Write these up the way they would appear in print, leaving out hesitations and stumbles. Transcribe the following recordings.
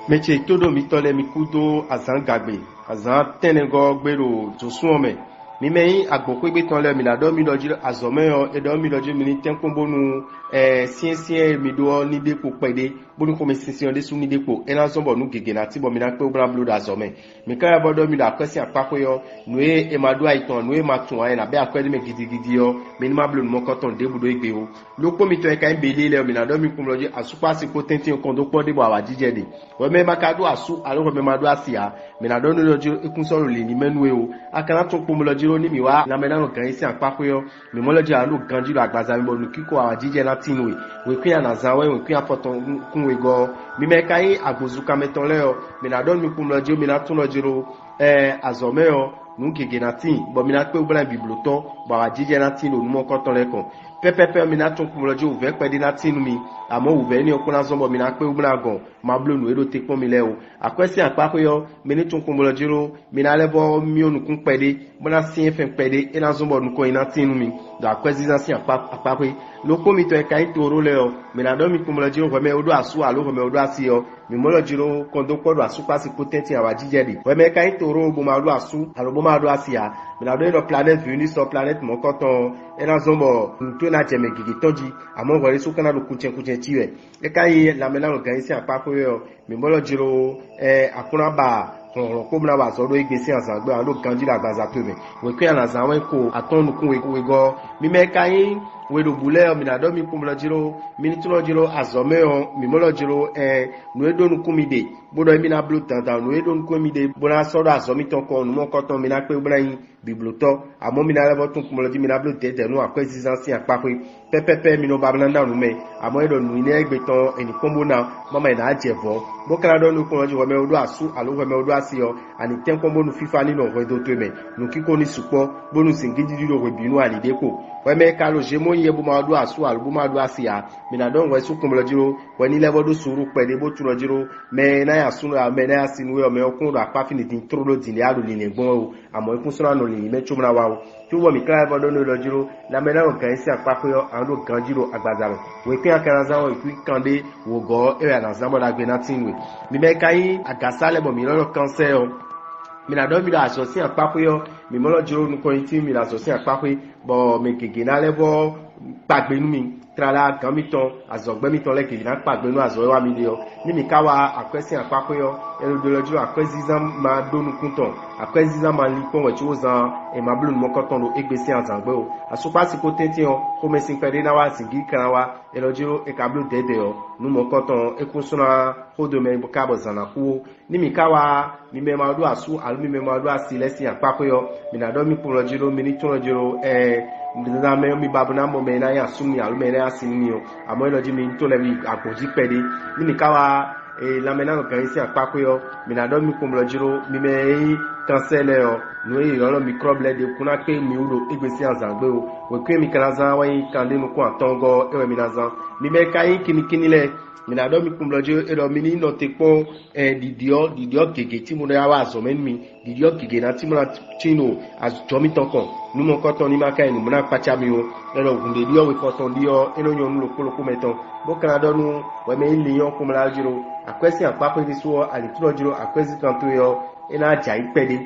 Meche todo mi tole mi kudo azan gagbe azan tenego gbero josuome mi meyin agbokwe gbe ton le mi la do mi loji azome yo e do mi loji mi ni tenkun bonu sien mi do ni depo pede bonu ko mi sinsin de su ni depo e na so bo nu gege na ti bo mi na pe obra blood azome mi ka ya bodo mi la kwesi apako yo nu e ma do aiton nu e ma tun aye na be akwede me gidigidi yo mi ni ma blood mo koton de budo igbe o lo ko mi to e ka bele le mi la do mi kum loji asupa si ko tentin kon do po de bo awa jije de we me makado asu alo me mado asia me na do no loji ikun so le ni menu e o akana tun po mo loji ni mi wa na me na no kan isi apako yo mi mo loji alo ganji lo agbaza mi bo nu kiko awa jije na tinwe we kwi na zawe we kwi apoton kun we go mi me kai agbozuka meton le o mi na do mi kum loji mi na tun loji ro azome yo nu gege na tin bo mi na pe obran bibloto ba wa jije na tin lo nu mo koton le kon pepepe mi na tun kum loji o ve pe di na tin mi amo u ve ni okuna zombo mi na pe obran gon ma blonu edo te pon mi le o akwesi apako yo mi ni tun kum loji ro mi na lebo mi onukun pede bo na sin fen pede e na zombo nu ko ina tin mi da akwesi na sin apako lo ko mi to e kai toro le o mi na do mi kum loji ro me odo asu alo me odo asi yo mi mo loji ro kondo kodo asu pasi potenti awa jije de we me kai toro bo ma odo asu alo bo ma odo asi ya mi na do no planet venus so planet mo koton e na zombo to na jeme gigi toji amo wori su kana lo kuchen tiwe e kai la me na lo gan isi apako yo mi mo loji ro akuna ba ko mna ba so do igbesi ansan gbe alo ganji la gbaza pe me we kwi ana zan we ko atonu kun we go mi me kai we do bule mi na do mi kum lojiro mi ni tun lojiro azome o mi mo lojiro nu edo nu kumide bodo mi na blue tanta nu edo nu kumide bona so do azomi ton ko nu mo ko ton mi na pe obran bibloto amo mi na lebo tun kum loji mi na blue tete nu akwesi zansi apape pepepe mi no ba blanda nu me amo edo nu ni egbe ton eni kombo na mama na ajevo bo kala do nu kun loji we me odo asu alo we me odo asio ani ten kombo nu fifa ni no we do to me nu kiko ni supo bonu singidi do we binu ali depo we me kalo jemo ye bu ma do asu al bu ma do asia mi na don we su kum lojiro we ni level do suru pede bo tu lojiro me na ya sunu me na ya sinu we me okun do apa fini tin tro lo din le alu le gbon o amo ikun sunu no le me chumra wa o tu wo mi kla level do no lojiro la me na ro kan si apa ko yo an do ganjiro agbazaro we kin akara za o ikun kande wo go e na za mo da gbe na tinwe mi me kai agasale bo mi lo cancer o mi na do mi da aso si apapo yo mi mo lo jiro nu ko tin mi da aso si apapo bo me gege na lebo pagbe nu mi trala kan mi ton azogbe mi ton le gege na pagbe nu azo wa mi de yo ni mi kawa akwesi apapo yo elo do lo jiro akwesi zam ma do nu kunton akwesi zam ma li pon we ti o zan e ma blu nu mo koton lo egbesi azangbe o asupa si ko tete yo ko me sin pede na wa singi kan wa elo jiro e kablu dede yo nu mo koton e kun suna hodo me ka bo zana ku ni mi kawa mi me ma do asu alu mi me ma do asilesi apapo yo mi na do mi pon lo jiro mi ni tun lo jiro ndina me mi babuna mo me na ya sumi alu me na asini o amo eloji mi to le mi apoji pede ni mi kawa la me na no kan isi apapo yo mi na do mi pon lo jiro mi me cancel o no e yo lo microbe le de kuna pe mi udo egbesi azangbe o we kwe mi kana zan wa yin kan de nu ko atongo ewe mi na zan mi me kai kini le mi na do mi kum lojo e do mi ni no te pon didio gege ti mo na wa zo men mi didio gege na ti mo na chino as jomi tonkon nu mo ko ton ni maka enu mo na pacha mi o e do gunde dio we ko ton dio eno yon lo ko meton bo kana do nu we me ile yon kum la jiro akwesi apapo ni so ali tu lo jiro akwesi kan to yo ina ja ipede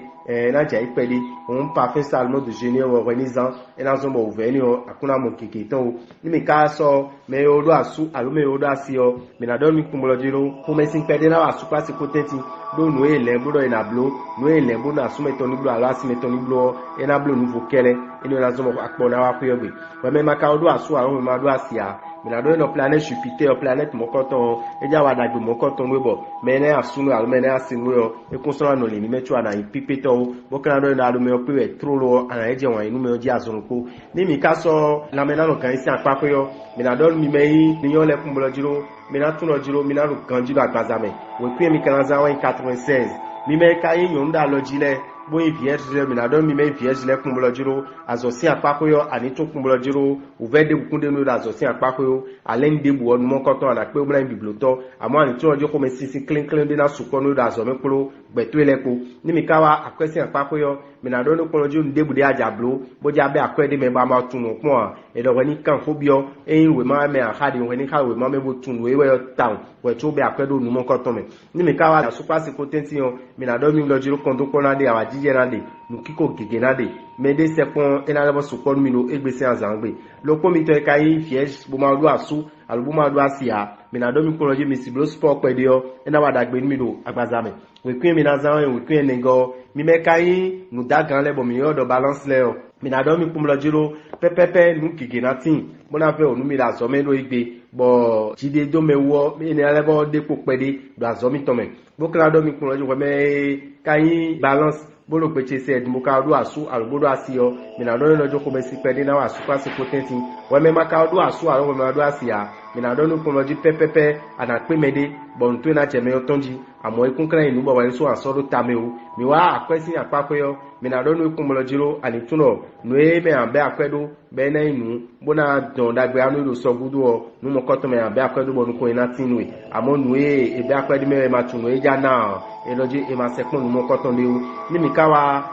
na ja ipede on pa fe salmo de génie o renizan e na zo mo veni o akuna mo keke ton ni mi ka so me odo asu alo me odo asio mi na do mi kumulo jiro ko me sin pede na asu pa si potenti do no ele budo ina blo no ele budo asu meton ni blo alo asi meton ni blo e na blo nu vokele ino na zo mo akpo na wa kuyobe we me maka odo asu alo me ma do asia mi na do no planet Jupiter planet mo koton e ja wa dagbe mo koton webo me na asu no alo me na asinu yo e kunso no le ni metu ana ipipeto bo kana do na alo me o pe trolo ana eje wan inu me o ji azonko ni mi ka so la me na no kan isi apapo yo mi na do mi meyi ni yo le kumbulo jiro mi na tun lo jiro mi na ro ganjiro agbazame we pe mi kana za 96 mi me ka yin yon da lo jile bo vierge mi na do mi me vierge le kumbulo jiro azosi apako yo ani to kumbulo jiro uvede bukunde no azosi apako yo alen de bu onu mokoto ana pe obla bibloto amo ani to ojo ko me sisi clean de na suko no azo me kuro gbeto elepo ni mi kawa akwesi apako yo mi na do no kumbulo jiro ndebu de ajablo bo ja be akwede me ba ma tunu pon e do ni kan fobio we ma me ahadi we ni ka we ma me bo tunu we yo town we to be akwedo nu mokoto me ni mi kawa super security yo mi na do mi lo jiro kondo kona de awa jije na de nukiko gege na de mede sepon enalebo sukon mino egbese azangbe loko mi to kai fies bo ma do asu alubo ma do asia mi na do mi ko loje mi siblo sport pede yo ena wadagbe mi do agbazame we kwin mi na zan we kwin nego mi me kai nu dagan lebo mi yo do balance le yo mi na do mi kumlo jiro pepepe nu gege na tin mo na fe onu mi la so me lo igbe bo jide do mewo mi ni alebo depo pede do azomi to me bo kla do mi kumlo jiro me kai balance bolo peche se edmuka do asu albodo asio mi na do no joko mesi pede na asu pa se potenti we me maka do asu alo me do asia mi na do no kumlo ji pepepe ana pe mede bon to na cheme otonji amo ikun kran inu bo wa so aso do tameu mi wa akwesi apako yo mi na do no kumlo jiro ani tuno no e me ambe akwedo be na inu bona don dagbe anu do so gudu o nu mo koto me ambe akwedo bo nu ko ina tinwe amo nu e be akwedo me ma tuno e ja na eloji e ma sekun nu mo koto lewu ni mi kawa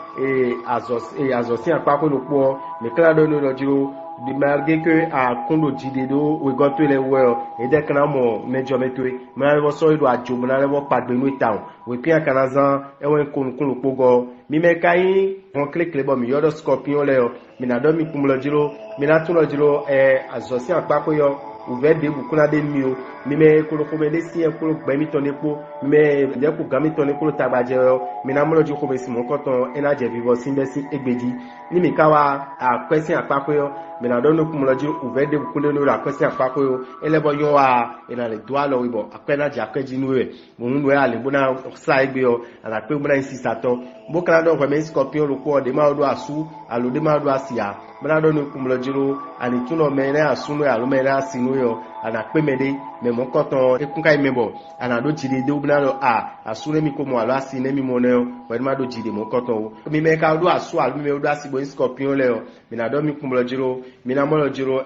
azosi apako no po mi kla do no jiro de malgré que a kondo jidedo we got to le well e de kana mo mejo metwe ma le so ido ajo mo na le bo pagbe no town we pia kana zan e wen kun pogo mi me kai won click le bo mi yodo scorpion le yo mi na do mi kumlo jiro mi na tun lo jiro azosi apako yo uve de bukuna de mi o mi me ko ko me de si e ko gbe mi ton epo mi me de ko ga mi ton epo tagbaje yo mi na mo lo jiko be si mo koton ena je vivo simbe si egbeji ni mi kawa a question apako yo mi na do no kumlo jiro uve de bukuna no la question apako yo elebo yo a ena le doa lo wibo apena ja keji nu e mo ndu e ale bona sa egbe yo ala pe bona insistato bo kana do ko me scorpion lo ko de ma do asu alo de ma do asia mina do no kumlo jiro ani tuno me na asunu alo me na asinu yo ana pe mede me mo koton ekunka imebo ana do jide de obina do asure mi ko mo alo asine mi mo ne o we ma do jide mo koton o mi me ka do asu alo mi do asibo scorpion le o mi na do mi kumlo jiro mi na mo lo jiro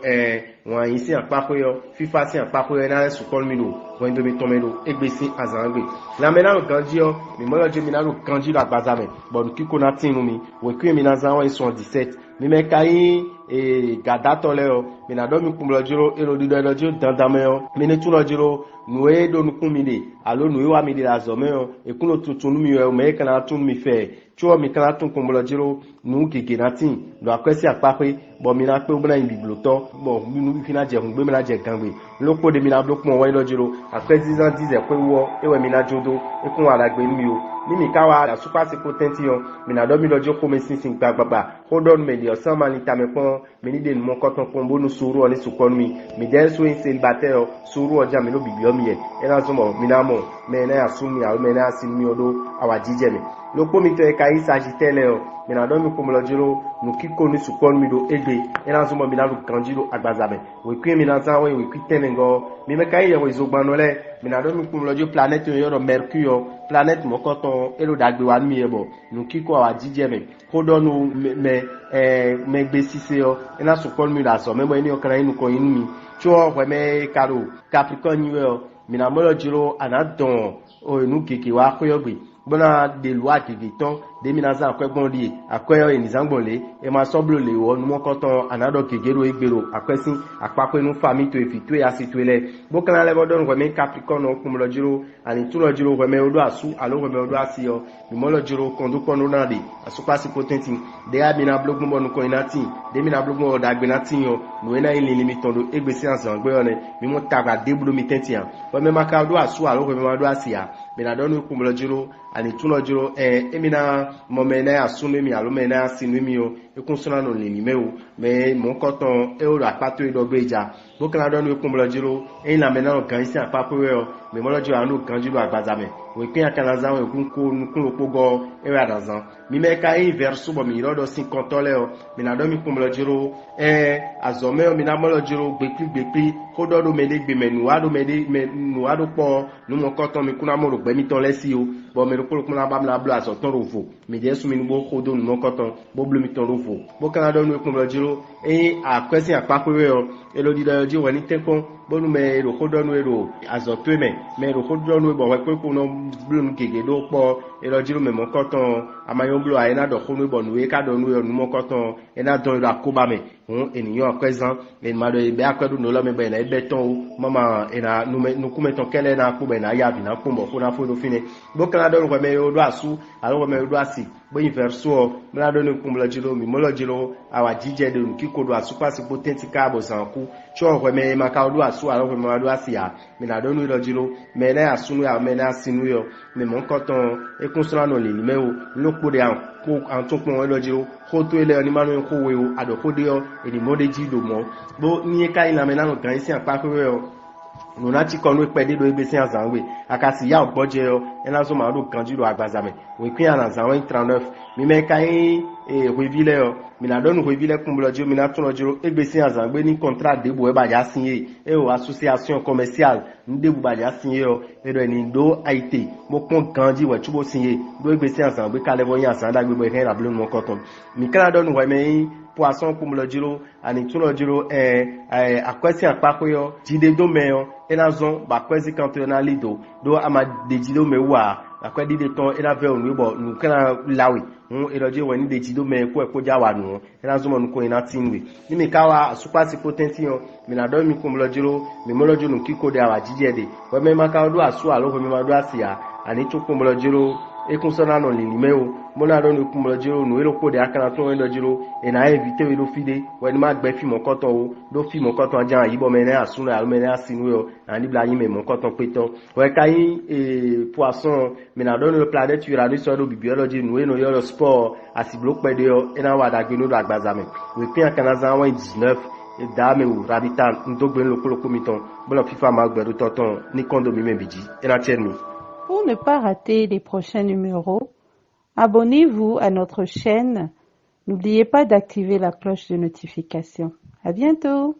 won yin si apako yo fifa si apako yo na su kon mi do won do mi to me do egbesi azangbe la me na ganji yo mi mo lo jiro mi na do ganji la gbazame bon kiko na tinu mi we kwi mi na zan won 17 mi me kai gadato le o mi na do mi kumlo jiro ero di do jiro dandame yo mi ne tulo jiro nuwe do nukun mi de alo nuwe wa mi de la zome yo ekuno tuntun mi yo me kana tun mi fe chuo mi kana tun kumlo jiro nu keke na tin do akwesi apape bo mi na pe obna in bibloto bo mi nu bi na je hun mi na je gangbe lopo de mi na block mo wa lo jiro akwesi zan dize pe wo ewe mi na jodo ekun ala gbe mi o ni mi kawa la super security yo mi na do mi lo jo ko me sinsin gbagbagba hold on me de o san mani ta me pon mi ni de mo koton pon bonu suru oni sukon mi de so in sin bateo suru oja mi lo bibio mi e na so mo mi na mo me na asumi a me na asin mi odo awa jije mi lopo mi to e kai sagitele o mi na do mi kumlo jiro nu kiko ni sukon mi do egbe na so mo mi na lu kanjiro agbazabe we kwi mi na san we kwi tenengo mi me kai ye we zogbanole mi na do mi kumlo jiro planète yo do mercure planète mo koton elo dagbe wa mi ebo nu kiko awa jije mi kodo nu me gbe sise yo na sukon mi da so me mo ni okran inu ko inu mi chuo we me karo capricorn yo mi na mo lo jiro anadon o inu keke wa koyogbe bona de loi kegeton de minaza akwegbon li akweyo enizangbonle e ma soblo le wo nu mokoton anado kegero egbero akwesin apapo inu fami to efitu ya situele bokana le bodon ko me capricorn o kumlo jiro ani tulo jiro ko me odo asu alo ko me odo asiyo mi mo lo jiro konduko no na de asupa si potenti de abina blogun bonu ko inati de mina blogun o dagbe nati yo no ena ile limitondo egbesi ansan gbe one mi mo taga de bulu mi tenti an ko me maka odo asu alo ko me odo asiya mi na donu kumlo jiro ani tulo jiro emina momena asunu mi alo mena sinu mi yo ekonsona no le nimeo mais mon coton e o la pato e do beja bo kana do no kumblo jiro e na mena no kan si apapo we o me mo lo jiro anu kan jiro agbazame we pin akana zan we kun ko nu kun opogo e wa dazan mi me ka inverso bo mi rodo 50 le o mi na do mi kumblo jiro azome o mi na mo lo jiro gbekli ko do me de gbe menu ado me de menu ado po nu mo coton mi kuna mo ro gbe mi ton lesi o bo me ro ko kuna ba mla blo aso ton rovo mi je su mi nu bo ko do nu mo coton bo blo mi ton rovo bo kana do no kumblo jiro a kwesi apapo we o elo di do ji woni tenkon bonu me ro ko do nu ero azo to me ro ko do nu bo we pe ko no blo nu gege do po elo jiro me mo coton amayon blo a ina do ko nu bo nu e ka do nu mo coton ina do ro akoba me ènìyàn kwezan e ma do be akwadu no lo me be na ebe ton o mama ina nu kumeton kele na ku be na ya bi na ku mo ko na fo do fine bo kana do ko me yo do asu alo me do asi bo inverso me na do ni kumblo jiro mi mo lo jiro awa jije de nu kiko do asu pasi potenti ka bo san ku cho ko me ma ka do asu alo ko me do asi ya mi na do nu lo jiro me na asu ya me na sinu yo me mo koton e konsona no le ni me o lo po de an ko an tun pon lo jiro ko to ele ni manu ko we o ado ko de o eni mo de ji do mo bo ni ka ina me na no gan si apa ko we o no na ti kon we pe de do ebe si azan we akasi ya ogboje o ena so ma do kan ji do agbazame we pin ana zan 39 mi me ka revile o mi na do nu revile kumblo jiro mi na tun lo jiro ebe si azan gbe ni contrat de bo e ba ja signé e o association commerciale nde bu ba ja signé o e do eni do aite mo pon kan ji we tubo signé do ebe si azan gbe kale bo yan azan da gbe bo e ra blo mo koton mi kana do nu we me poisson kumblo jiro ani tun lo jiro akwesi apako yo jide do me yo ena zon ba kwesi kanto na lido do ama de jido me wa akwedi de ton ena ve onu bo nu kana lawi eroje we ni de jido me ko e ko ja wa nu ena zon mo nu ko ena tinwe ni mi kawa super si potenti yo mi na do mi kumblo jiro mi mo lo jiro kiko de awa jije de we me maka do asu alo ko mi ma do asia ani tu kumblo jiro e konsona no le nimeo mo na do ni kumblo jiro nu ero ko de akana to endo jiro e na invite we do fide we ni ma gbe fi mo koton o do fi mo koton ajan yibo me na asuna alo me na sinu yo ani bla yin me mo koton peton we kai poisson me na do ni planète Uranus so do biology nu e no yo sport asiblo pe de yo e na wa da gbe no do agbazame we pin akana zan 19 e da me o rabita ndogbe lokoloko miton bolo fifa ma gbe do toton ni kondo mi me biji e na chermi. Pour ne pas rater les prochains numéros, abonnez-vous à notre chaîne. N'oubliez pas d'activer la cloche de notification. À bientôt!